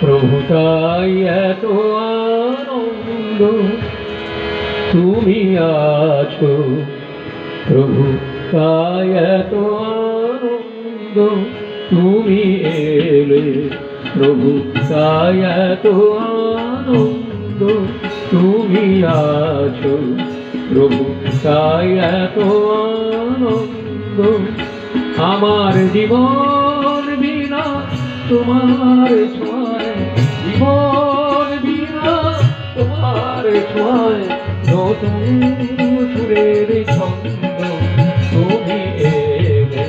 প্রভু তাই এত আনন্দ তুমি আছো, প্রভু তাই এত আনন্দ তুমি এলে, প্রভু তাই এত আনন্দ তুমি আছো, প্রভু তাই এত আনন্দ। আমার জীবন বিনা তোমার ছোঁয়ায়, জীবন বিনা তোমার ছোঁয়ায় নতুন সুরের ছন্দ তুমি এলে,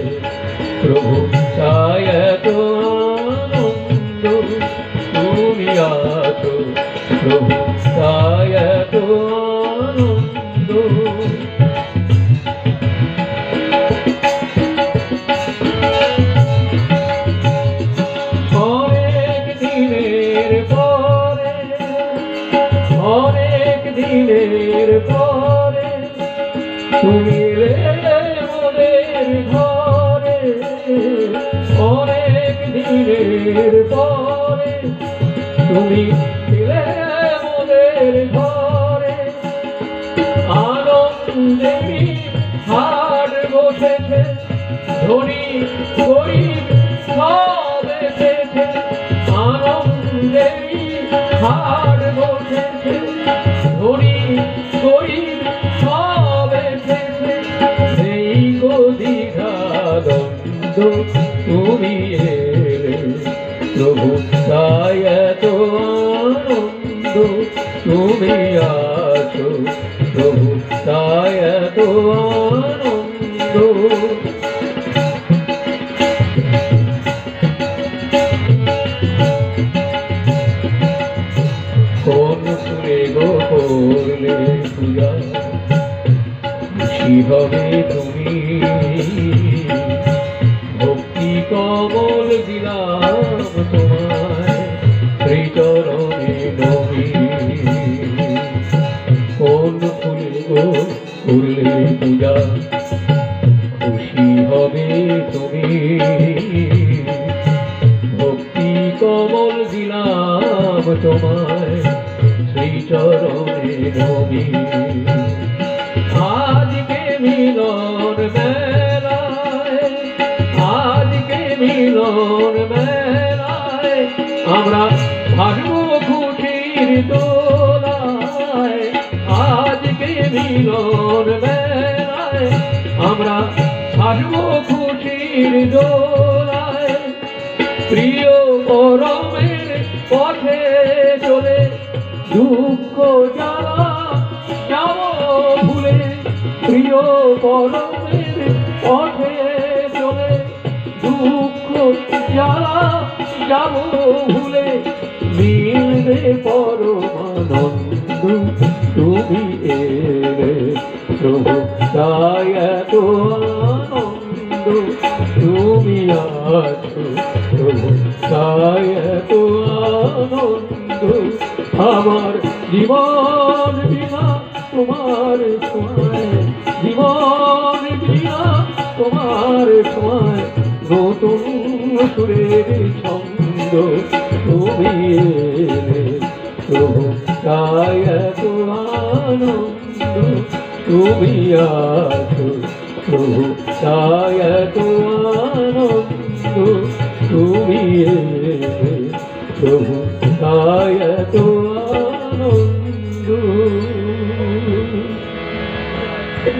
প্রভু তাই এত আনন্দ তুমি আছো, প্রভু তাই এত আনন্দ। অনেক দিনের পরে তুমি এলে মোদের ঘরে, অনেক দিনের পরে তুমি এলে মোদের ঘরে। আনন্দেরই হাট বসেছে, ধনী গরিব সব এসেছে, আনন্দেরই হাট বসেছে, ধনী গরিব সব এসেছে। এই গদিঘা দ্বন্দ্ব তুমি এলে, প্রভু তাই এত আনন্দ তুমি আছো, প্রভু তাই এত আনন্দ। কোন সুরে গো করলে পূজা, খুশি হবে তুমি, ভক্তি কমল দিলাম তোমায় শ্রীচরণে নবী। কোন ফুলে গো করলে পূজা, খুশি হবে তুমি, ভক্তি কমল দিলাম তোমায় শ্রীচরণে নবী। আজকে মিলন মেলায়, আজকে মিলন মেলায় আমরা ভাসবো খুশির দোলায়, আজকে মিলন মেলায় আমরা ভাসবো খুশির দোলায়। প্রিয় পরমের পথে চলে দুঃখ জ্বালা যাব ভুলে, প্রিয় পরমের পথে চলে দুঃখ জ্বালা যাব ভুলে। মিলবে পরমানন্দ তুমি এলে, প্রভু তাই এত আনন্দ তুমি আছো, প্রভু তাই এত আনন্দ। আমার জীবন বিনা তোমার ছোঁয়ায়, জীবন বিনা তোমার ছোঁয়ায় নতুন সুরের ছন্দ তুমি এলে, প্রভু তাই এত আনন্দ তুমি আছো, প্রভু তাই এত আনন্দ তুমি এলে, প্রভু তাই এত